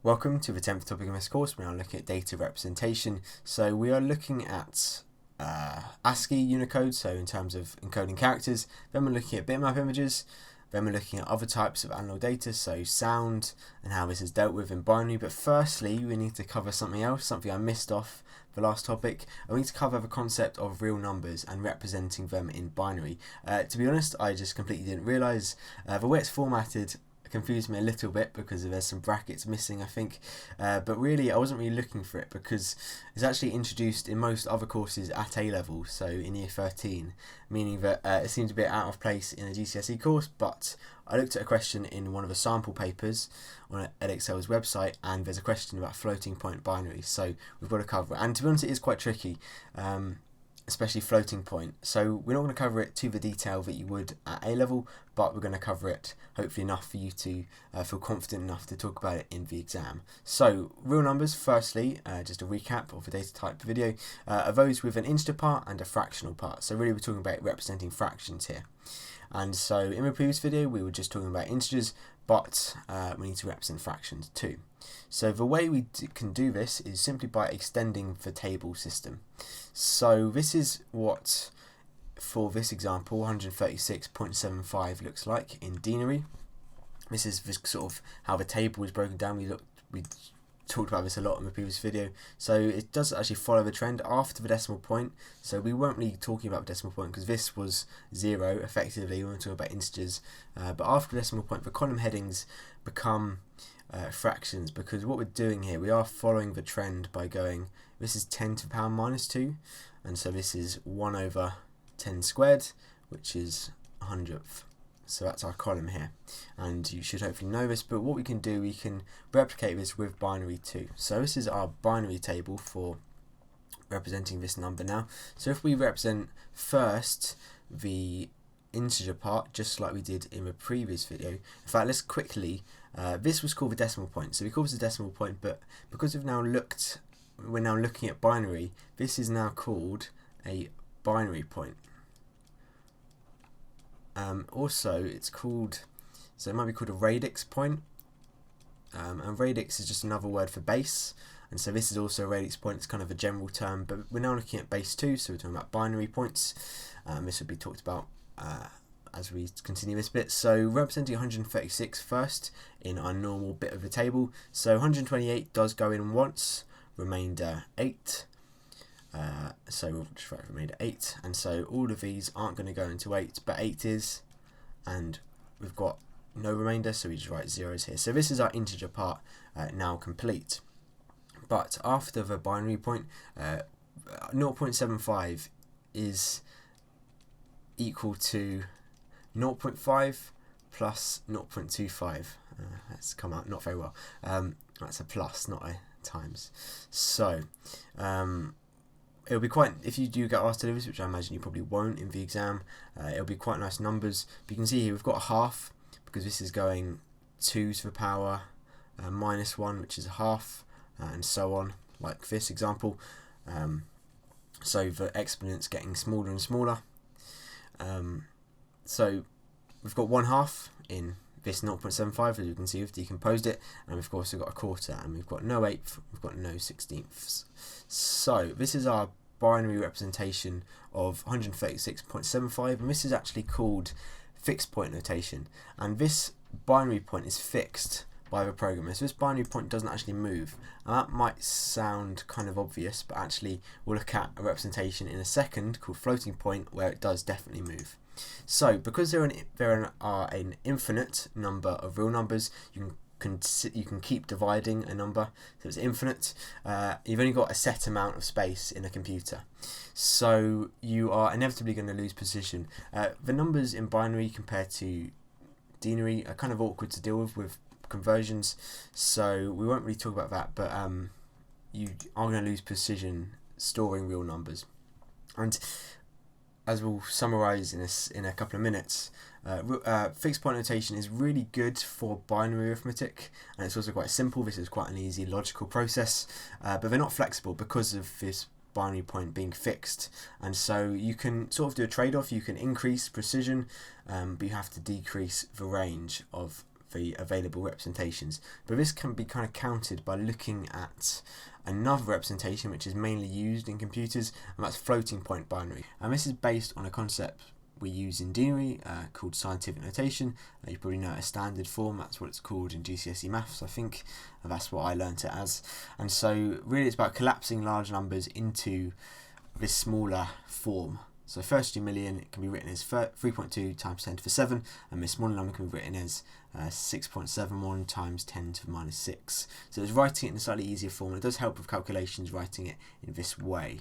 Welcome to the 10th topic of this course. We are looking at data representation. So we are looking at ASCII Unicode, so in terms of encoding characters. Then we're looking at bitmap images. Then we're looking at other types of analog data, so sound and how this is dealt with in binary. But firstly, we need to cover something else, something I missed off the last topic. We need to cover the concept of real numbers and representing them in binary. To be honest, I just completely didn't realise the way it's formatted confused me a little bit because there's some brackets missing, I think, but really I wasn't really looking for it because it's actually introduced in most other courses at A level, so in year 13, meaning that it seems a bit out of place in a GCSE course. But I looked at a question in one of the sample papers on Edexcel's website, and there's a question about floating point binary, so we've got to cover it. And to be honest, it is quite tricky, especially floating point. So we're not going to cover it to the detail that you would at A level, but we're going to cover it hopefully enough for you to feel confident enough to talk about it in the exam. So real numbers, firstly, just a recap of the data type video, are those with an integer part and a fractional part. So really we're talking about representing fractions here. And so in the previous video we were just talking about integers, but we need to represent fractions too. So the way we can do this is simply by extending the table system. So this is what, for this example, 136.75 looks like in denary. This is sort of how the table is broken down. We talked about this a lot in the previous video. So it does actually follow the trend after the decimal point. So we weren't really talking about the decimal point because this was 0 effectively. We weren't talking about integers. But after the decimal point, the column headings become fractions, because what we're doing here, we are following the trend by going, this is 10 to the power minus 2, and so this is 1 over 10 squared, which is 100th. So that's our column here, and you should hopefully know this. But what we can do, we can replicate this with binary too. So this is our binary table for representing this number now. So if we represent first the integer part, just like we did in the previous video. In fact, let's quickly, this was called the decimal point, so we call this a decimal point, but because we're now looking at binary, this is now called a binary point. Also it's called, so it might be called a radix point, and radix is just another word for base, and so this is also a radix point. It's kind of a general term, but we're now looking at base 2, so we're talking about binary points. This will be talked about as we continue this bit. So representing 136 first in our normal bit of the table. So 128 does go in once, remainder 8. So we'll just write remainder 8, and so all of these aren't going to go into 8, but 8 is, and we've got no remainder, so we just write zeros here. So this is our integer part now complete. But after the binary point, 0.75 is equal to 0.5 plus 0.25. That's come out not very well. That's a plus, not a times. So it'll be quite, if you do get asked to do this, which I imagine you probably won't in the exam, it'll be quite nice numbers. But you can see here we've got a half, because this is going 2 to the power minus 1, which is a half, and so on, like this example. So the exponent's getting smaller and smaller. So we've got 1/2 in this 0.75, as you can see we've decomposed it, and we've also got a quarter, and we've got no 1/8, we've got no 16ths. So this is our binary representation of 136.75, and this is actually called fixed point notation, and this binary point is fixed by the programmer. So this binary point doesn't actually move, and that might sound kind of obvious, but actually we'll look at a representation in a second called floating point where it does definitely move. So because there are an infinite number of real numbers, you can keep dividing a number, so it's infinite. You've only got a set amount of space in a computer, so you are inevitably going to lose precision. The numbers in binary compared to denary are kind of awkward to deal with conversions, so we won't really talk about that, but you are going to lose precision storing real numbers. And as we'll summarise in a couple of minutes, fixed point notation is really good for binary arithmetic, and it's also quite simple. This is quite an easy logical process, but they're not flexible because of this binary point being fixed, and so you can sort of do a trade-off. You can increase precision, but you have to decrease the range of the available representations. But this can be kind of countered by looking at another representation which is mainly used in computers, and that's floating point binary. And this is based on a concept we use in Binary called scientific notation. You probably know it as standard form, that's what it's called in GCSE maths, I think. That's what I learnt it as. And so really it's about collapsing large numbers into this smaller form. So 32 million, it can be written as 3.2 times 10 to the 7, and this smaller number can be written as 6.71 times 10 to the minus 6. So it's writing it in a slightly easier form, and it does help with calculations writing it in this way.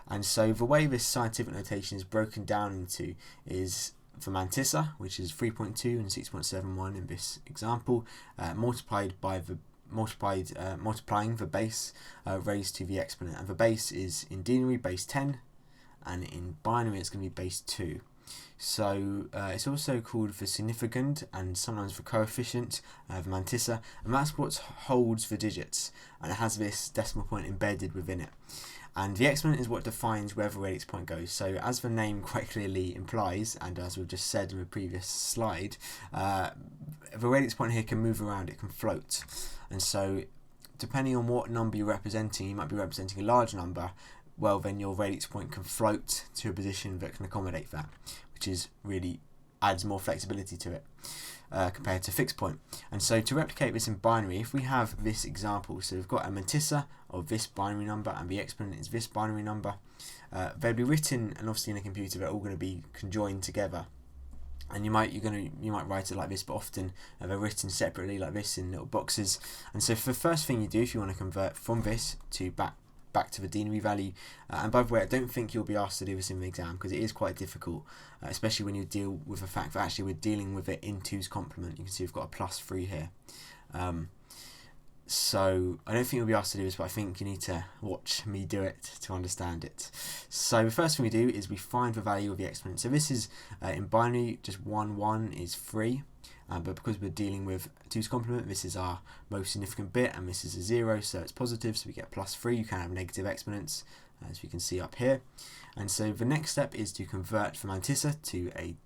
And so the way this scientific notation is broken down into is the mantissa, which is 3.2 and 6.71 in this example, multiplying the base raised to the exponent, and the base is in binary base 10, and in binary it's going to be base 2. So it's also called the significand and sometimes the coefficient of mantissa, and that's what holds the digits, and it has this decimal point embedded within it. And the exponent is what defines where the radix point goes. So as the name quite clearly implies, and as we've just said in the previous slide, the radix point here can move around, it can float. And so depending on what number you're representing, you might be representing a large number, well then your radix point can float to a position that can accommodate that, which is really adds more flexibility to it compared to fixed point. And so to replicate this in binary, if we have this example, so we've got a mantissa of this binary number and the exponent is this binary number, they'll be written, and obviously in a computer they're all going to be conjoined together. And you might write it like this, but often they're written separately like this in little boxes. And so for the first thing you do, if you want to convert from this to back to the binary value, and by the way, I don't think you'll be asked to do this in the exam because it is quite difficult, especially when you deal with the fact that actually we're dealing with it in 2's complement. You can see we've got a +3 here. So I don't think you'll be asked to do this, but I think you need to watch me do it to understand it. So the first thing we do is we find the value of the exponent. So this is in binary, just 1 is 3. But because we're dealing with 2's complement, this is our most significant bit, and this is a 0, so it's positive, so we get +3. You can have negative exponents, as we can see up here. And so the next step is to convert the mantissa to a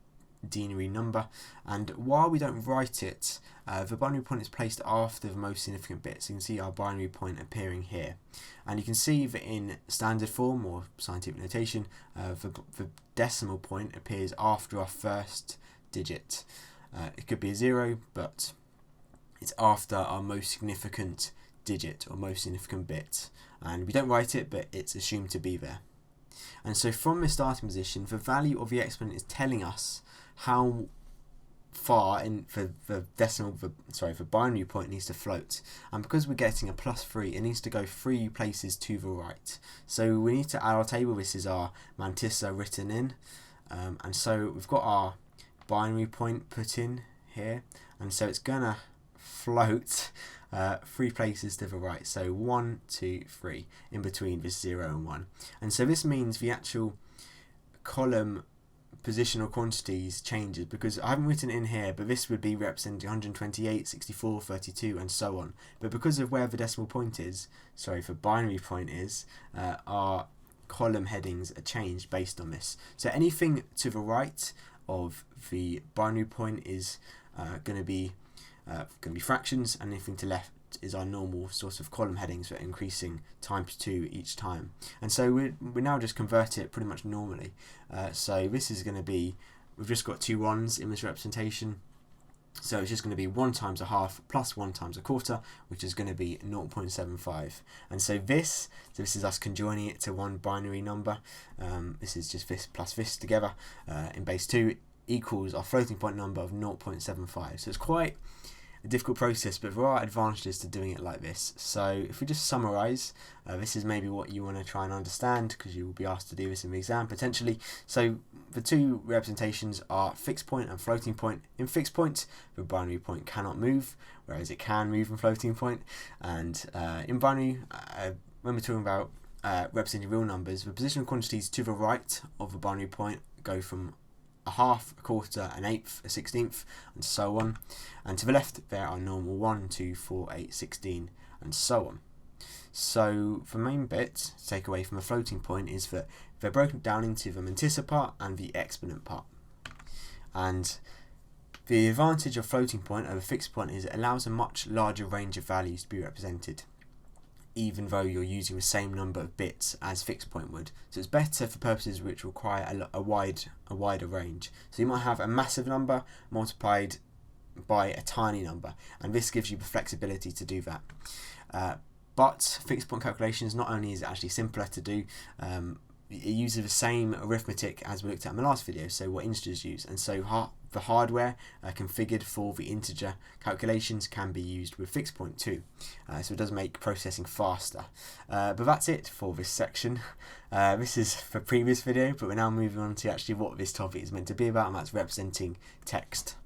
binary number, and while we don't write it, the binary point is placed after the most significant bit, so you can see our binary point appearing here. And you can see that in standard form, or scientific notation, the decimal point appears after our first digit. It could be a 0, but it's after our most significant digit or most significant bit, and we don't write it, but it's assumed to be there. And so from this starting position, the value of the exponent is telling us how far in the binary point needs to float, and because we're getting a +3, it needs to go 3 places to the right. So we need to add our table. This is our mantissa written in, and so we've got our binary point put in here, and so it's gonna float 3 places to the right, so 1, 2, 3 in between this 0 and 1. And so this means the actual column positional quantities changes, because I haven't written it in here, but this would be representing 128, 64, 32 and so on. But because of where the decimal point is, the binary point is, our column headings are changed based on this. So anything to the right of the binary point is going to be fractions, and anything to left is our normal sort of column headings for increasing times 2 each time. And so we now just convert it pretty much normally. So this is going to be, we've just got 2 1s in this representation, so it's just going to be 1 times a half plus 1 times a quarter, which is going to be 0.75. And so this is us conjoining it to one binary number. This is just this plus this together in base 2 equals our floating point number of 0.75. So it's quite a difficult process, but there are advantages to doing it like this. So if we just summarize, this is maybe what you want to try and understand, because you will be asked to do this in the exam potentially. So the 2 representations are fixed point and floating point. In fixed point, the binary point cannot move, whereas it can move in floating point. And in binary, when we're talking about representing real numbers, the positional quantities to the right of the binary point go from a half, a quarter, an eighth, a 16th, and so on. And to the left there are normal 1, 2, 4, 8, 16, and so on. So the main bit to take away from a floating point is that they're broken down into the mantissa part and the exponent part. And The advantage of floating point over fixed point is it allows a much larger range of values to be represented, even though you're using the same number of bits as fixed point would. So it's better for purposes which require a wider range. So you might have a massive number multiplied by a tiny number, and this gives you the flexibility to do that. But fixed point calculations, not only is it actually simpler to do, it uses the same arithmetic as we looked at in the last video, so what integers use, and so the hardware configured for the integer calculations can be used with fixed point too, so it does make processing faster. But that's it for this section. This is the previous video, but we're now moving on to actually what this topic is meant to be about, and that's representing text.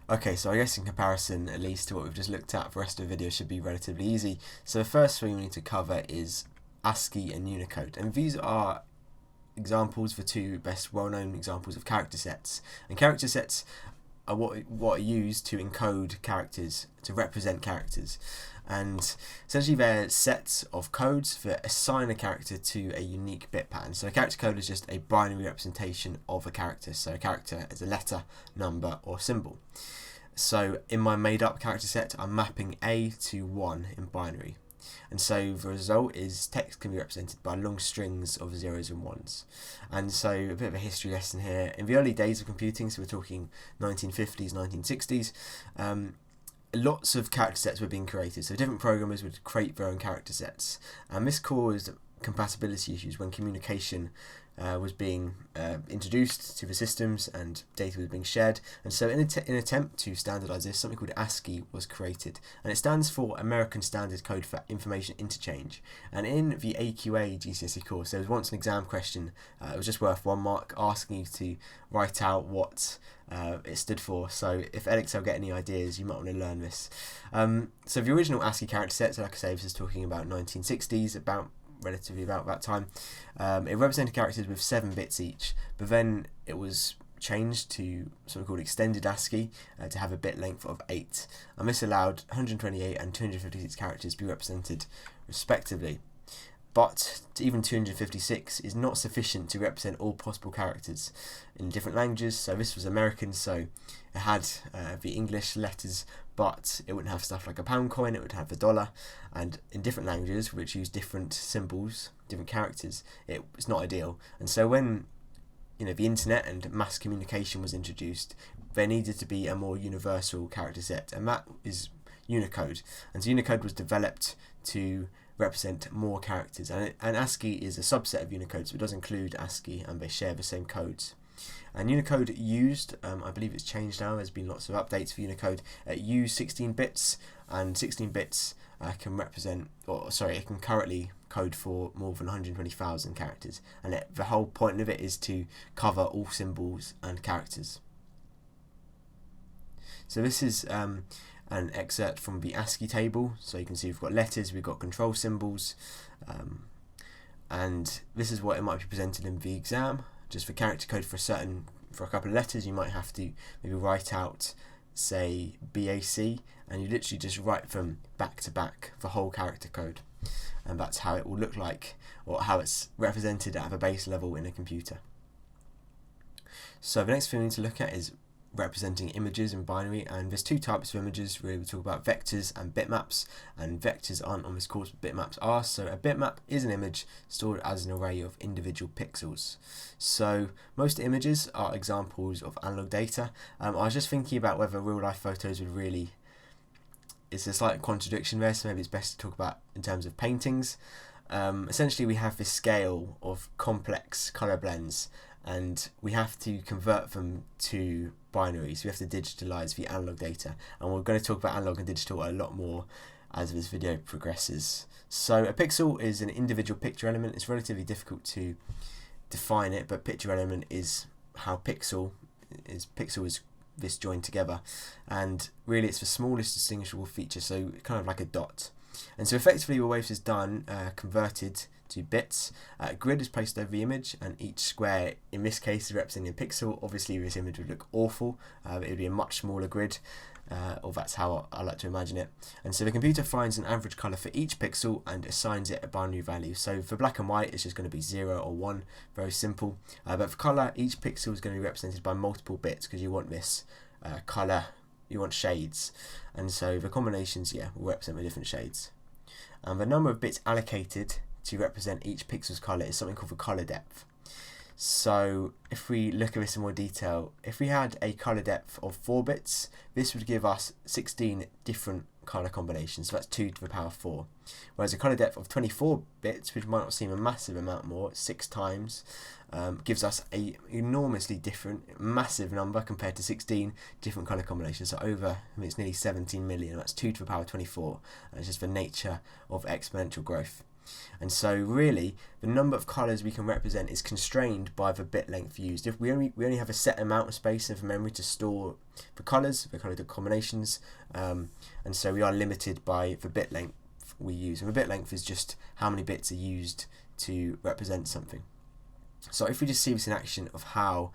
Okay, so I guess in comparison, at least to what we've just looked at, the rest of the video should be relatively easy. So the first thing we need to cover is ASCII and Unicode, and these are examples, the two best well-known examples of character sets. And character sets are what are used to encode characters, to represent characters, and essentially they're sets of codes that assign a character to a unique bit pattern. So a character code is just a binary representation of a character, so a character is a letter, number or symbol. So in my made up character set, I'm mapping A to 1 in binary. And so the result is text can be represented by long strings of zeros and ones. And so a bit of a history lesson here. In the early days of computing, so we're talking 1950s, 1960s, lots of character sets were being created. So different programmers would create their own character sets. And this caused compatibility issues when communication was being introduced to the systems and data was being shared. And so in an attempt to standardize this, something called ASCII was created, and it stands for American Standard Code for Information Interchange. And in the AQA GCSE course, there was once an exam question, it was just worth 1 mark, asking you to write out what it stood for. So if Edexcel get any ideas, you might want to learn this. So the original ASCII character sets, like I say, this is talking about 1960s, relatively about that time. It represented characters with 7 bits each, but then it was changed to something called extended ASCII to have a bit length of 8, and this allowed 128 and 256 characters to be represented respectively. But even 256 is not sufficient to represent all possible characters in different languages. So this was American, so it had the English letters, but it wouldn't have stuff like a pound coin, it would have the dollar, and in different languages which use different symbols, different characters, it's not ideal. And so when the internet and mass communication was introduced, there needed to be a more universal character set, and that is Unicode. And so Unicode was developed to represent more characters, and ASCII is a subset of Unicode, so it does include ASCII and they share the same codes. And Unicode used, I believe it's changed now, there's been lots of updates for Unicode, used 16 bits, and 16 bits can represent, it can currently code for more than 120,000 characters, and the whole point of it is to cover all symbols and characters. So this is an excerpt from the ASCII table. So you can see we've got letters, we've got control symbols, and this is what it might be presented in the exam. Just for character code for a couple of letters, you might have to maybe write out, say, BAC, and you literally just write from back to back the whole character code, and that's how it will look like, or how it's represented at the base level in a computer. So the next thing we need to look at is representing images in binary, and there's 2 types of images. Really, we talk about vectors and bitmaps, and vectors aren't on this course, but bitmaps are. So a bitmap is an image stored as an array of individual pixels. So most images are examples of analog data. I was just thinking about whether real life photos would really, it's a slight contradiction there, so maybe it's best to talk about in terms of paintings. Essentially we have this scale of complex color blends, and we have to convert them to binary, so we have to digitalize the analog data, and we're going to talk about analog and digital a lot more as this video progresses. So a pixel is an individual picture element. It's relatively difficult to define it, but picture element is how pixel is this joined together, and really it's the smallest distinguishable feature, so kind of like a dot. And so effectively the way this is done, converted to bits. Grid is placed over the image, and each square in this case is representing a pixel. Obviously this image would look awful, it would be a much smaller grid, or that's how I like to imagine it. And so the computer finds an average colour for each pixel and assigns it a binary value. So for black and white it's just going to be 0 or 1, very simple. But for colour, each pixel is going to be represented by multiple bits, because you want this colour, you want shades, and so the combinations, will represent the different shades. And the number of bits allocated to represent each pixel's colour is something called the colour depth. So if we look at this in more detail, if we had a colour depth of 4 bits, this would give us 16 different colour combinations, so that's 2 to the power 4. Whereas a colour depth of 24 bits, which might not seem a massive amount more, 6 times, gives us a enormously different, massive number compared to 16 different colour combinations. So over, it's nearly 17 million, that's 2 to the power 24, and it's just the nature of exponential growth. And so really the number of colours we can represent is constrained by the bit length used. If we only have a set amount of space of memory to store the colours, the colour combinations, and so we are limited by the bit length we use. And the bit length is just how many bits are used to represent something. So if we just see this in action of how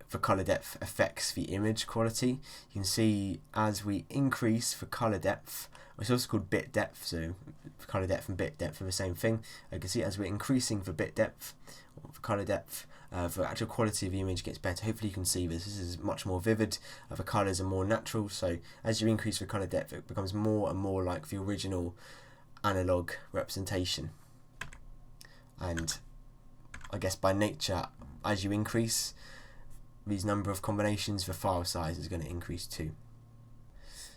the colour depth affects the image quality, you can see as we increase the colour depth, it's also called bit depth, so colour depth and bit depth are the same thing. You can see as we're increasing the bit depth, or the colour depth, the actual quality of the image gets better. Hopefully you can see this. This is much more vivid, the colours are more natural, so as you increase the colour depth it becomes more and more like the original analogue representation. And I guess by nature, as you increase these number of combinations, the file size is going to increase too.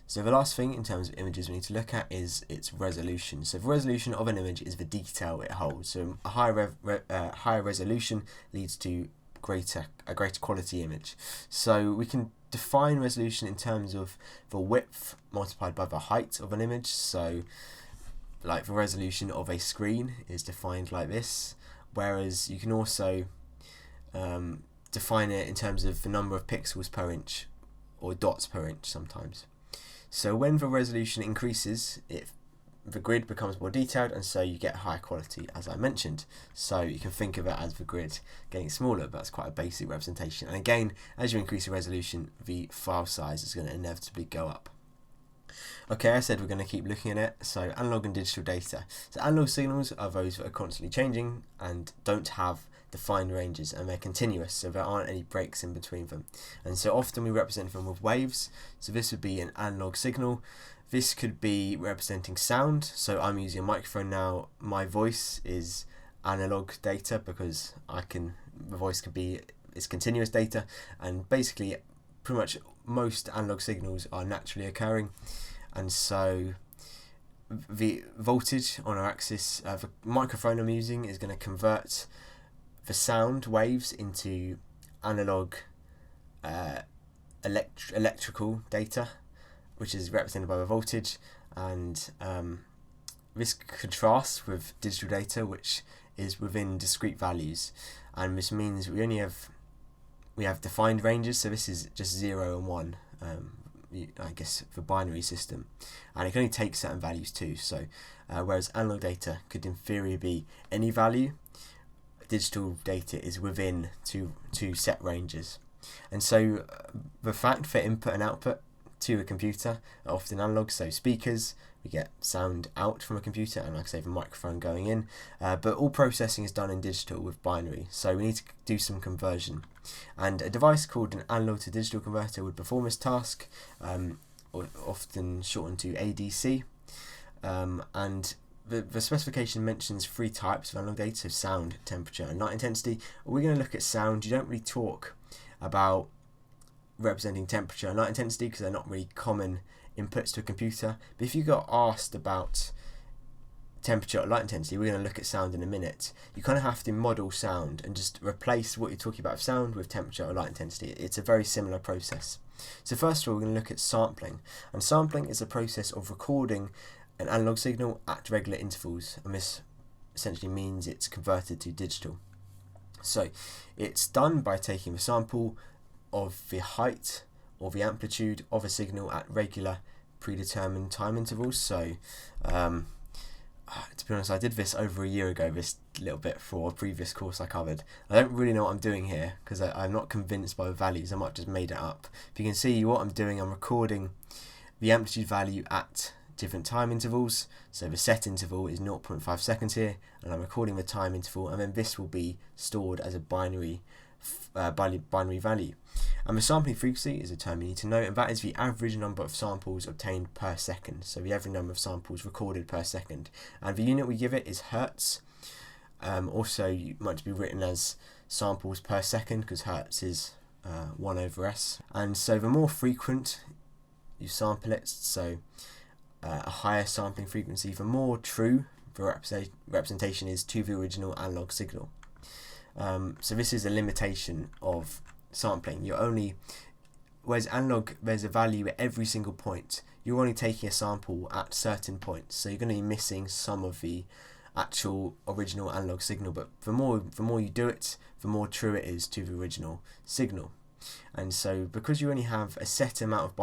So the last thing in terms of images we need to look at is its resolution. So the resolution of an image is the detail it holds. So a higher resolution leads to a greater quality image. So we can define resolution in terms of the width multiplied by the height of an image. So like the resolution of a screen is defined like this, whereas you can also define it in terms of the number of pixels per inch, or dots per inch sometimes. So when the resolution increases, the grid becomes more detailed, and so you get higher quality, as I mentioned. So you can think of it as the grid getting smaller, but that's quite a basic representation. And again, as you increase the resolution, the file size is going to inevitably go up. Okay, I said we're going to keep looking at it. So analog and digital data. So analog signals are those that are constantly changing and don't have defined ranges, and they're continuous, so there aren't any breaks in between them. And so often we represent them with waves. So this would be an analog signal. This could be representing sound. So I'm using a microphone now. My voice is analog data because the voice could be continuous data, and basically pretty much most analog signals are naturally occurring. And so the voltage on our axis, the microphone I'm using is going to convert the sound waves into analog electrical data, which is represented by the voltage, and this contrasts with digital data, which is within discrete values, and this means we have defined ranges. So this is just 0 and 1, I guess, for binary system, and it can only take certain values too. So whereas analog data could in theory be any value, digital data is within two set ranges. And so the fact for input and output to a computer are often analog. So speakers, we get sound out from a computer, and like I say, the microphone going in, but all processing is done in digital with binary, so we need to do some conversion, and a device called an analog to digital converter would perform this task, or often shortened to ADC, and the specification mentions 3 types of analog data: so sound, temperature, and light intensity. We're going to look at sound. You don't really talk about representing temperature and light intensity because they're not really common inputs to a computer. But if you got asked about temperature or light intensity, we're going to look at sound in a minute. You kind of have to model sound and just replace what you're talking about of sound with temperature or light intensity. It's a very similar process. So first of all, we're going to look at sampling. And sampling is a process of recording an analog signal at regular intervals, and this essentially means it's converted to digital. So it's done by taking the sample of the height or the amplitude of a signal at regular predetermined time intervals. So to be honest, I did this over a year ago, this little bit for a previous course I covered. I don't really know what I'm doing here because I'm not convinced by the values. I might have just made it up. If you can see what I'm doing, I'm recording the amplitude value at different time intervals. So the set interval is 0.5 seconds here, and I'm recording the time interval, and then this will be stored as a binary value. And the sampling frequency is a term you need to know, and that is the average number of samples obtained per second. So the average number of samples recorded per second. And the unit we give it is hertz. Also, it might be written as samples per second because hertz is 1/s. And so the more frequent you sample it, so a higher sampling frequency, the more true the representation is to the original analog signal. So this is a limitation of sampling. Whereas analog, there's a value at every single point. You're only taking a sample at certain points, so you're going to be missing some of the actual original analog signal. But the more you do it, the more true it is to the original signal. And so because you only have a set amount of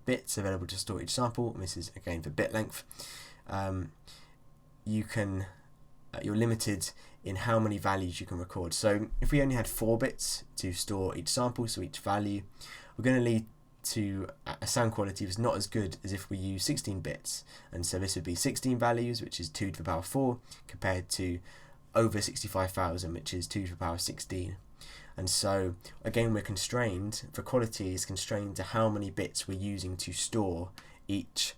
bits available to store each sample, and this is again for bit length, you're limited in how many values you can record. So if we only had 4 bits to store each sample, so each value, we're going to lead to a sound quality that's not as good as if we use 16 bits. And so this would be 16 values, which is 2 to the power 4, compared to over 65,000, which is 2 to the power 16. And so again, we're constrained, the quality is constrained to how many bits we're using to store each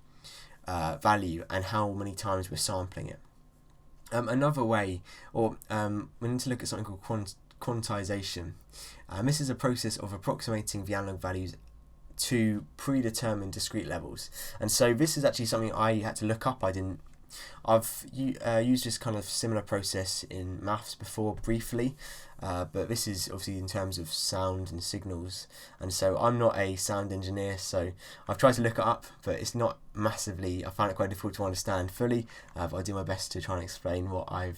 value and how many times we're sampling it. Another way, we need to look at something called quantization. This is a process of approximating the analog values to predetermined discrete levels. And so this is actually something I had to look up. I've used this kind of similar process in maths before briefly, but this is obviously in terms of sound and signals, and so I'm not a sound engineer, so I've tried to look it up, but it's not massively, I find it quite difficult to understand fully, but I do my best to try and explain what I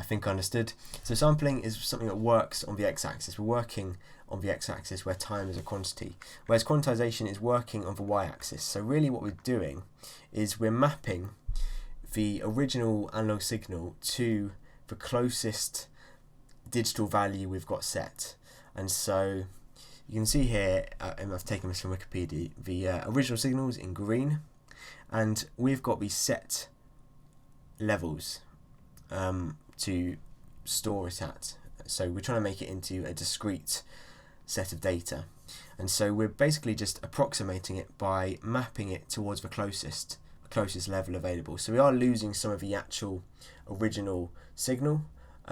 think I understood. So sampling is something that works on the x-axis. We're working on the x-axis where time is a quantity, whereas quantization is working on the y-axis. So really what we're doing is we're mapping the original analog signal to the closest digital value we've got set. And so you can see here, and I've taken this from Wikipedia, the original signal is in green, and we've got these set levels to store it at. So we're trying to make it into a discrete set of data, and so we're basically just approximating it by mapping it towards the closest level available. So we are losing some of the actual original signal.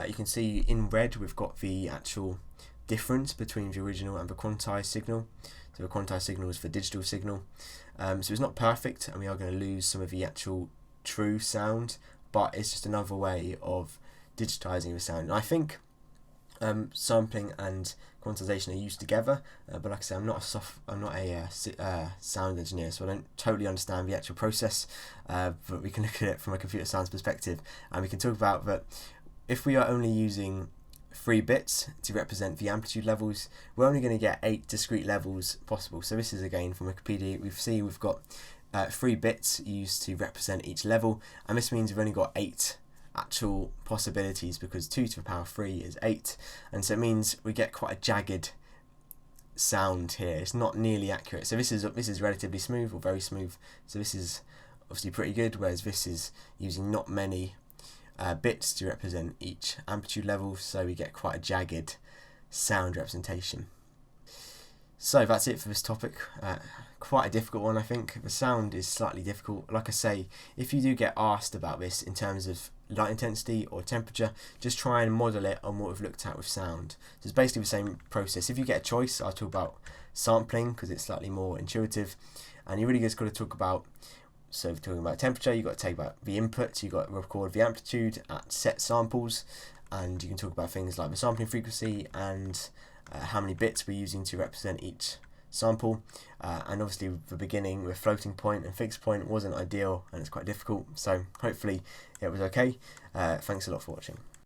You can see in red we've got the actual difference between the original and the quantized signal. So the quantized signal is the digital signal. So it's not perfect, and we are going to lose some of the actual true sound, but it's just another way of digitizing the sound. And I think sampling and quantization are used together, but like I say, I'm not a sound engineer, so I don't totally understand the actual process, but we can look at it from a computer science perspective, and we can talk about that. If we are only using 3 bits to represent the amplitude levels, we're only going to get 8 discrete levels possible. So this is again from Wikipedia. We've got 3 bits used to represent each level, and this means we've only got 8 actual possibilities, because 2 to the power 3 is 8, and so it means we get quite a jagged sound here. It's not nearly accurate. So this is relatively smooth or very smooth. So this is obviously pretty good, whereas this is using not many bits to represent each amplitude level, so we get quite a jagged sound representation. So that's it for this topic. Quite a difficult one, I think. The sound is slightly difficult. Like I say, if you do get asked about this in terms of light intensity or temperature, just try and model it on what we've looked at with sound. So it's basically the same process. If you get a choice, I'll talk about sampling because it's slightly more intuitive, and you really just got to talk about, so if you're talking about temperature, you've got to take about the input, you've got to record the amplitude at set samples, and you can talk about things like the sampling frequency and how many bits we're using to represent each sample, and obviously the beginning with floating point and fixed point wasn't ideal, and it's quite difficult, so hopefully it was okay. Thanks a lot for watching.